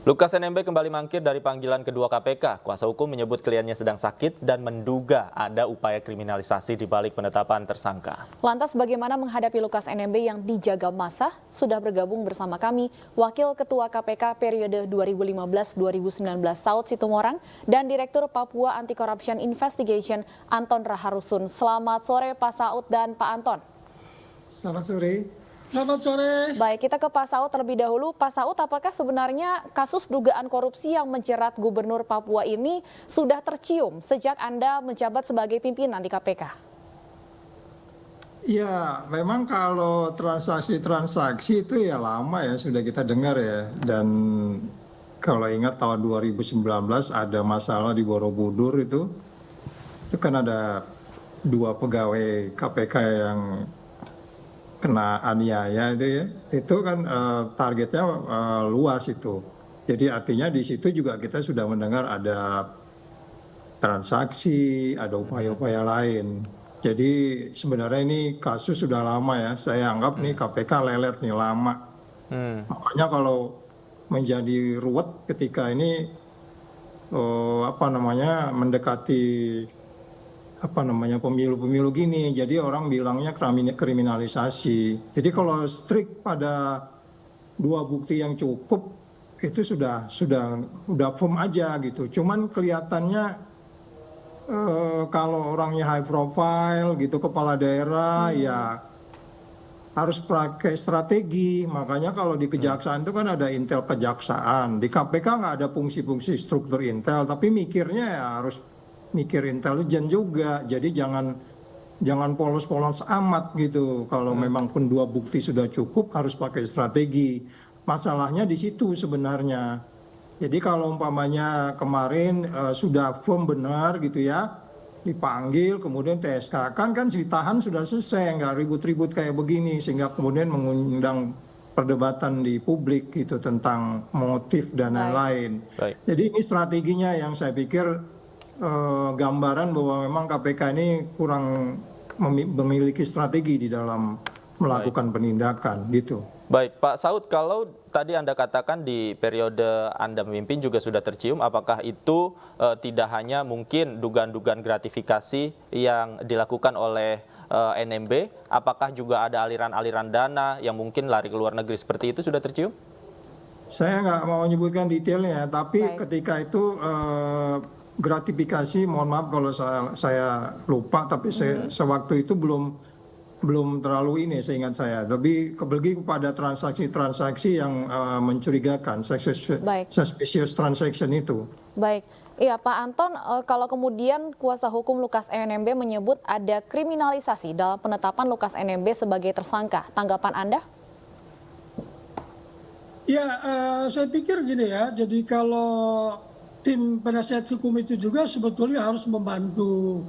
Lukas NMB kembali mangkir dari panggilan kedua KPK. Kuasa hukum menyebut kliennya sedang sakit dan menduga ada upaya kriminalisasi di balik penetapan tersangka. Lantas bagaimana menghadapi Lukas NMB yang dijaga massa? Sudah bergabung bersama kami Wakil Ketua KPK periode 2015-2019 Saud Situmorang dan Direktur Papua Anti-Corruption Investigation Anton Raharusun. Selamat sore Pak Saud dan Pak Anton. Selamat sore. Selamat sore. Baik, kita ke Pak Saud terlebih dahulu. Pak Saud, apakah sebenarnya kasus dugaan korupsi yang menjerat Gubernur Papua ini sudah tercium sejak Anda menjabat sebagai pimpinan di KPK? Ya, memang kalau transaksi-transaksi itu ya lama ya sudah kita dengar ya. Dan kalau ingat tahun 2019 ada masalah di Borobudur itu kan ada 2 pegawai KPK yang kena aniaya itu ya, itu kan targetnya luas itu. Jadi artinya di situ juga kita sudah mendengar ada transaksi, ada upaya-upaya lain. Jadi sebenarnya ini kasus sudah lama ya. Saya anggap nih KPK lelet nih lama. Makanya kalau menjadi ruwet ketika ini mendekati pemilu-pemilu gini, jadi orang bilangnya kriminalisasi. Jadi kalau strict pada 2 bukti yang cukup itu sudah firm aja gitu. Cuman kelihatannya kalau orangnya high profile gitu, kepala daerah ya harus pakai strategi. Makanya kalau di kejaksaan itu kan ada intel kejaksaan, di KPK nggak ada fungsi-fungsi struktur intel, tapi mikirnya ya harus mikir intelijen juga, jadi jangan polos-polos amat gitu. Kalau memang pun 2 bukti sudah cukup harus pakai strategi. Masalahnya di situ sebenarnya. Jadi kalau umpamanya kemarin sudah firm benar gitu ya, dipanggil kemudian TSK kan ditahan sudah selesai, nggak ribut-ribut kayak begini sehingga kemudian mengundang perdebatan di publik gitu tentang motif dan lain-lain. Jadi ini strateginya yang saya pikir gambaran bahwa memang KPK ini kurang memiliki strategi di dalam melakukan penindakan gitu. Baik, Pak Saud, kalau tadi Anda katakan di periode Anda memimpin juga sudah tercium, apakah itu tidak hanya mungkin dugaan-dugaan gratifikasi yang dilakukan oleh NMB, apakah juga ada aliran-aliran dana yang mungkin lari ke luar negeri seperti itu sudah tercium? Saya nggak mau menyebutkan detailnya, tapi ketika itu gratifikasi, mohon maaf kalau saya lupa, tapi sewaktu itu belum terlalu ini seingat saya. Lebih kepada transaksi-transaksi yang mencurigakan, suspicious transaction itu. Baik, iya Pak Anton, kalau kemudian kuasa hukum Lukas NMB menyebut ada kriminalisasi dalam penetapan Lukas NMB sebagai tersangka, tanggapan Anda? Ya, saya pikir gini ya, jadi kalau tim penasihat hukum itu juga sebetulnya harus membantu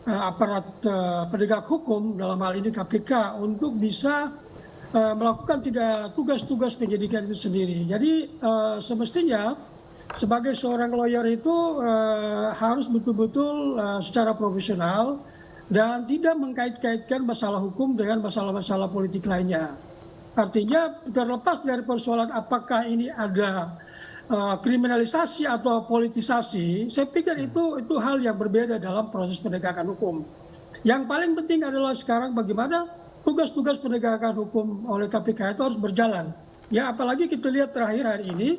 aparat penegak hukum, dalam hal ini KPK, untuk bisa melakukan tugas-tugas penyidikan itu sendiri. Jadi semestinya sebagai seorang lawyer itu harus betul-betul secara profesional dan tidak mengkait-kaitkan masalah hukum dengan masalah-masalah politik lainnya. Artinya terlepas dari persoalan apakah ini ada kriminalisasi atau politisasi, saya pikir itu hal yang berbeda dalam proses penegakan hukum. Yang paling penting adalah sekarang bagaimana tugas-tugas penegakan hukum oleh KPK itu harus berjalan. Ya, apalagi kita lihat terakhir hari ini,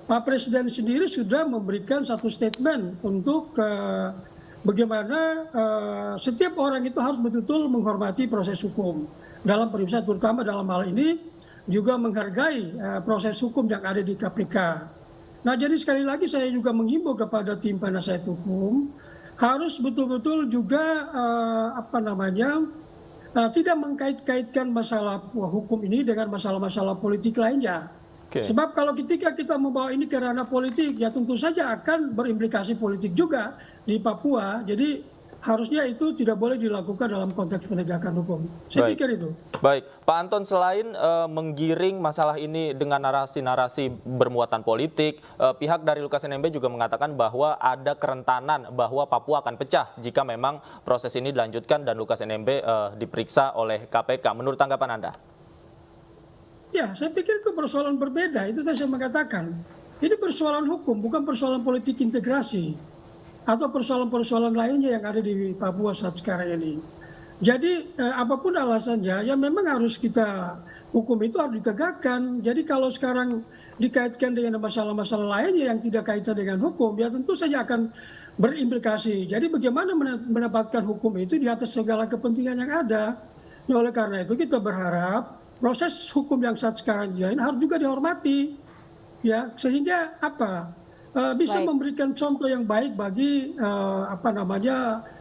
Pak Presiden sendiri sudah memberikan satu statement untuk bagaimana setiap orang itu harus betul-betul menghormati proses hukum dalam peribahasa, terutama dalam hal ini juga menghargai proses hukum yang ada di KPK. Nah, jadi sekali lagi saya juga menghimbau kepada tim penasihat hukum harus betul-betul juga tidak mengkait-kaitkan masalah hukum ini dengan masalah-masalah politik lainnya. Sebab kalau ketika kita membawa ini ke ranah politik, ya tentu saja akan berimplikasi politik juga di Papua. Jadi harusnya itu tidak boleh dilakukan dalam konteks penegakan hukum. Saya pikir itu. Baik, Pak Anton, selain menggiring masalah ini dengan narasi-narasi bermuatan politik, pihak dari Lukas NMB juga mengatakan bahwa ada kerentanan bahwa Papua akan pecah jika memang proses ini dilanjutkan dan Lukas NMB diperiksa oleh KPK. Menurut tanggapan Anda? Ya, saya pikir itu persoalan berbeda. Itu tadi saya mengatakan. Ini persoalan hukum, bukan persoalan politik integrasi atau persoalan-persoalan lainnya yang ada di Papua saat sekarang ini. Jadi apapun alasannya, ya memang harus kita hukum itu harus ditegakkan. Jadi kalau sekarang dikaitkan dengan masalah-masalah lainnya yang tidak kaitan dengan hukum, ya tentu saja akan berimplikasi. Jadi bagaimana mendapatkan hukum itu di atas segala kepentingan yang ada. Nah, oleh karena itu kita berharap proses hukum yang saat sekarang ini harus juga dihormati, ya sehingga apa? Bisa Baik. memberikan contoh yang baik bagi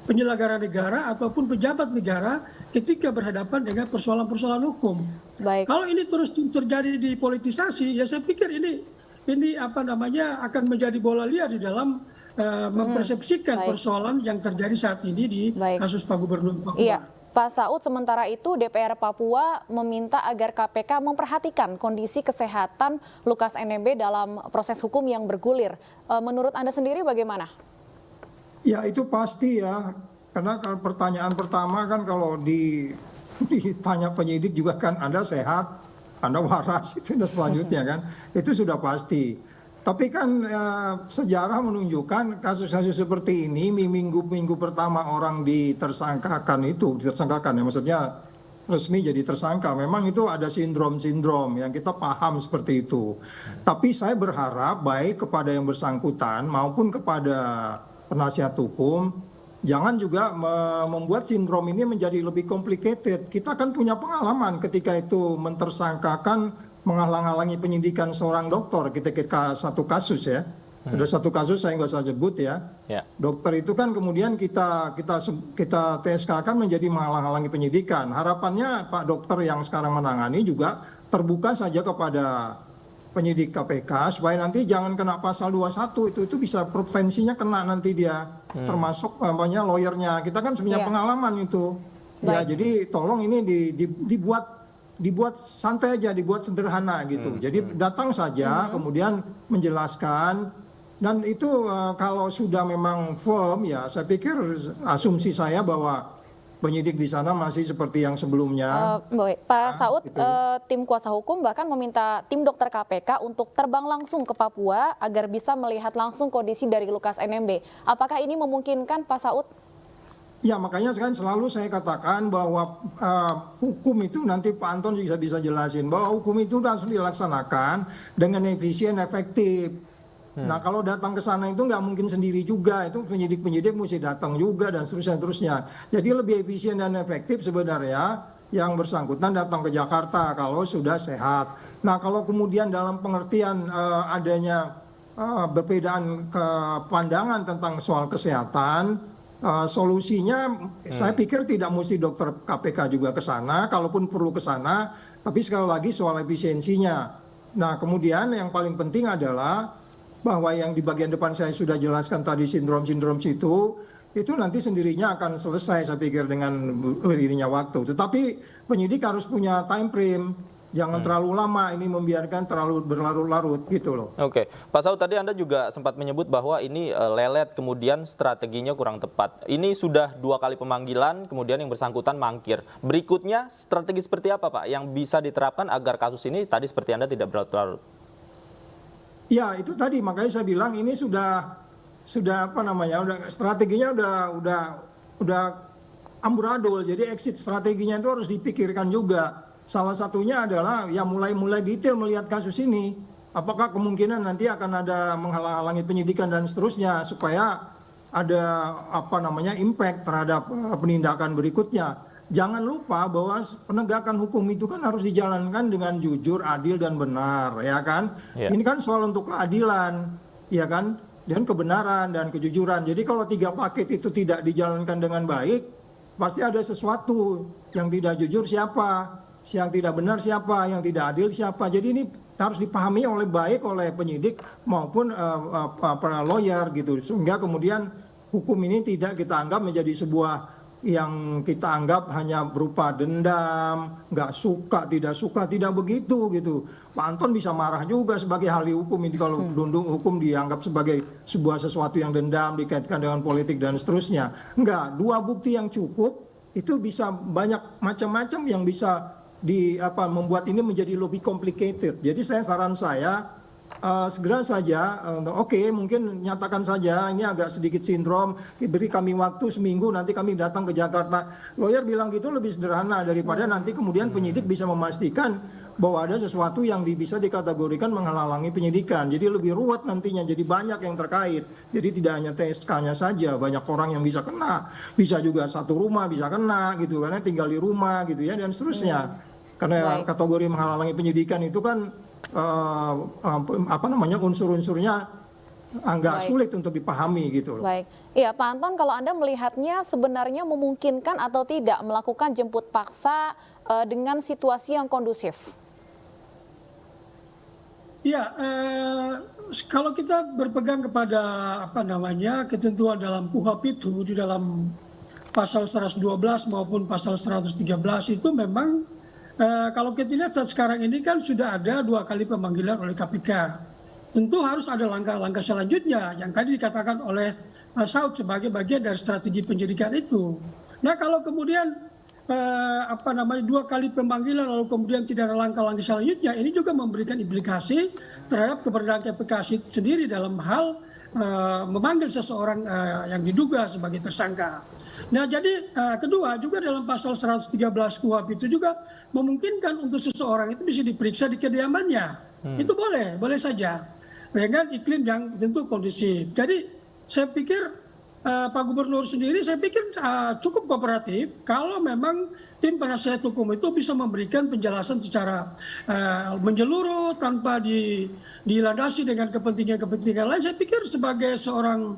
penyelenggara negara ataupun pejabat negara ketika berhadapan dengan persoalan-persoalan hukum. Baik. Kalau ini terus terjadi di politisasi, ya saya pikir ini akan menjadi bola liar di dalam mempersepsikan Baik. persoalan yang terjadi saat ini di Baik. kasus Pak Gubernur Papua. Iya, Pak Saud, sementara itu DPR Papua meminta agar KPK memperhatikan kondisi kesehatan Lukas NMB dalam proses hukum yang bergulir. Menurut Anda sendiri bagaimana? Ya itu pasti ya, karena kalau pertanyaan pertama kan kalau ditanya penyidik juga kan Anda sehat, Anda waras, itu selanjutnya kan, itu sudah pasti. Tapi kan sejarah menunjukkan kasus-kasus seperti ini, minggu-minggu pertama orang ditersangkakan ya maksudnya resmi jadi tersangka, memang itu ada sindrom-sindrom yang kita paham seperti itu. Tapi saya berharap baik kepada yang bersangkutan maupun kepada penasihat hukum, jangan juga membuat sindrom ini menjadi lebih complicated. Kita kan punya pengalaman ketika itu mentersangkakan menghalang-halangi penyidikan seorang dokter ketika satu kasus ya. Ada satu kasus saya nggak usah sebut ya. Dokter itu kan kemudian kita TSK-kan menjadi menghalang-halangi penyidikan. Harapannya Pak Dokter yang sekarang menangani juga terbuka saja kepada penyidik KPK supaya nanti jangan kena pasal 21 itu bisa potensinya kena nanti dia termasuk lawyernya. Kita kan punya pengalaman itu. Ya jadi tolong ini dibuat santai aja, dibuat sederhana gitu. Jadi datang saja, kemudian menjelaskan, dan itu kalau sudah memang firm ya, saya pikir asumsi saya bahwa penyidik di sana masih seperti yang sebelumnya. Baik, Pak Saud, tim kuasa hukum bahkan meminta tim dokter KPK untuk terbang langsung ke Papua agar bisa melihat langsung kondisi dari Lukas NMB. Apakah ini memungkinkan, Pak Saud? Ya makanya sekarang selalu saya katakan bahwa hukum itu nanti Pak Anton juga bisa jelasin bahwa hukum itu harus dilaksanakan dengan efisien, efektif. Nah kalau datang ke sana itu nggak mungkin sendiri juga, itu penyidik-penyidik mesti datang juga dan seterusnya. Jadi lebih efisien dan efektif sebenarnya yang bersangkutan datang ke Jakarta kalau sudah sehat. Nah kalau kemudian dalam pengertian adanya perbedaan pandangan tentang soal kesehatan, solusinya saya pikir tidak mesti dokter KPK juga ke sana, kalaupun perlu ke sana, tapi sekali lagi soal efisiensinya. Nah kemudian yang paling penting adalah bahwa yang di bagian depan saya sudah jelaskan tadi sindrom-sindrom itu nanti sendirinya akan selesai saya pikir dengan beriringnya waktu. Tetapi penyidik harus punya time frame. Jangan terlalu lama ini membiarkan terlalu berlarut-larut gitu loh. Oke, Pak Saud tadi Anda juga sempat menyebut bahwa ini lelet kemudian strateginya kurang tepat. Ini sudah 2 kali pemanggilan kemudian yang bersangkutan mangkir. Berikutnya strategi seperti apa Pak yang bisa diterapkan agar kasus ini tadi seperti Anda tidak berlarut-larut? Ya itu tadi makanya saya bilang ini sudah strateginya udah amburadul. Jadi exit strateginya itu harus dipikirkan juga. Salah satunya adalah ya mulai detail melihat kasus ini. Apakah kemungkinan nanti akan ada menghalang-halangi penyidikan dan seterusnya supaya ada impact terhadap penindakan berikutnya. Jangan lupa bahwa penegakan hukum itu kan harus dijalankan dengan jujur, adil dan benar, ya kan? Ini kan soal untuk keadilan, ya kan? Dan kebenaran dan kejujuran. Jadi kalau 3 paket itu tidak dijalankan dengan baik, pasti ada sesuatu yang tidak jujur siapa? Yang tidak benar siapa, yang tidak adil siapa. Jadi ini harus dipahami baik oleh penyidik maupun para lawyer gitu. Sehingga kemudian hukum ini tidak kita anggap menjadi sebuah yang kita anggap hanya berupa dendam, nggak suka, tidak begitu gitu. Pak Anton bisa marah juga sebagai ahli hukum ini kalau hukum dianggap sebagai sebuah sesuatu yang dendam dikaitkan dengan politik dan seterusnya. Enggak, 2 bukti yang cukup itu bisa banyak macam-macam yang bisa membuat ini menjadi lebih complicated. Jadi saran saya segera saja, oke mungkin nyatakan saja ini agak sedikit sindrom, beri kami waktu seminggu nanti kami datang ke Jakarta. Lawyer bilang gitu lebih sederhana daripada nanti kemudian penyidik bisa memastikan bahwa ada sesuatu yang bisa dikategorikan menghalangi penyidikan. Jadi lebih ruwet nantinya, jadi banyak yang terkait. Jadi tidak hanya TSK-nya saja, banyak orang yang bisa kena, bisa juga satu rumah bisa kena gitu, karena tinggal di rumah gitu ya, dan seterusnya. Karena kategori menghalangi penyidikan itu kan unsur-unsurnya agak sulit untuk dipahami gitu loh. Baik, iya Pak Anton, kalau Anda melihatnya sebenarnya memungkinkan atau tidak melakukan jemput paksa dengan situasi yang kondusif? Ya, kalau kita berpegang kepada ketentuan dalam KUHP itu di dalam pasal 112 maupun pasal 113 itu memang kalau kita lihat saat sekarang ini kan sudah ada 2 kali pemanggilan oleh KPK. Tentu harus ada langkah-langkah selanjutnya yang tadi dikatakan oleh Pak Saud sebagai bagian dari strategi penyidikan itu. Nah kalau kemudian 2 kali pemanggilan lalu kemudian tidak ada langkah-langkah selanjutnya, ini juga memberikan implikasi terhadap keberadaan KPK sendiri dalam hal memanggil seseorang yang diduga sebagai tersangka. Nah jadi kedua juga dalam pasal 113 KUHP itu juga memungkinkan untuk seseorang itu bisa diperiksa di kediamannya. Itu boleh saja dengan iklim yang tentu kondusif. Jadi saya pikir Pak Gubernur sendiri saya pikir cukup kooperatif kalau memang tim penasihat hukum itu bisa memberikan penjelasan secara menyeluruh tanpa dilandasi dengan kepentingan-kepentingan lain. Saya pikir sebagai seorang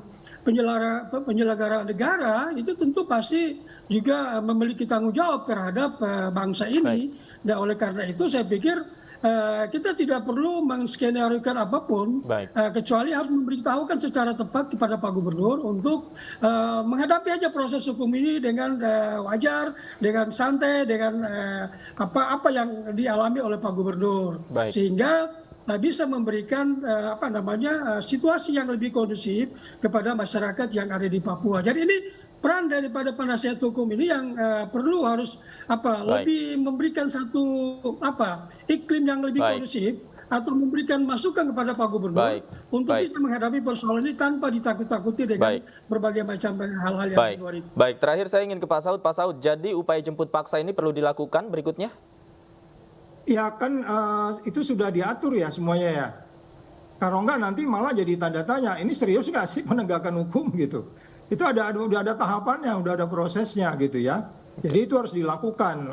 penyelenggara negara itu tentu pasti juga memiliki tanggung jawab terhadap bangsa ini. Dan oleh karena itu saya pikir kita tidak perlu menskenariokan apapun, kecuali harus memberitahukan secara tepat kepada Pak Gubernur untuk menghadapi aja proses hukum ini dengan wajar, dengan santai, dengan apa yang dialami oleh Pak Gubernur, sehingga bisa memberikan situasi yang lebih kondusif kepada masyarakat yang ada di Papua. Jadi ini peran daripada penasihat hukum ini yang perlu harus lebih memberikan satu iklim yang lebih kondusif atau memberikan masukan kepada Pak Gubernur untuk bisa menghadapi persoalan ini tanpa ditakut-takuti dengan berbagai macam hal-hal yang di luar itu. Baik, terakhir saya ingin ke Pak Saud. Pak Saud, jadi upaya jemput paksa ini perlu dilakukan berikutnya? Ya kan itu sudah diatur ya semuanya ya. Kalau enggak nanti malah jadi tanda tanya, ini serius nggak sih penegakan hukum gitu. Itu udah ada tahapannya, udah ada prosesnya gitu ya. Jadi itu harus dilakukan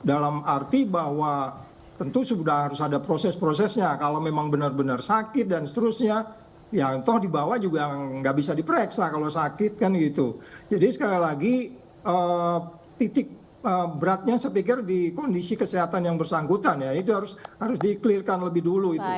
dalam arti bahwa tentu sudah harus ada proses-prosesnya. Kalau memang benar-benar sakit dan seterusnya, ya toh di bawah juga nggak bisa diperiksa kalau sakit kan gitu. Jadi sekali lagi titik beratnya saya pikir di kondisi kesehatan yang bersangkutan ya, itu harus di-clearkan lebih dulu itu.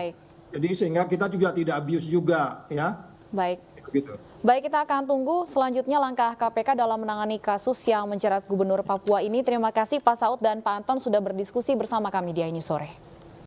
Jadi sehingga kita juga tidak abuse juga ya. Baik. Gitu. Baik, kita akan tunggu selanjutnya langkah KPK dalam menangani kasus yang menjerat Gubernur Papua ini. Terima kasih Pak Saud dan Pak Anton sudah berdiskusi bersama kami di Ini Sore.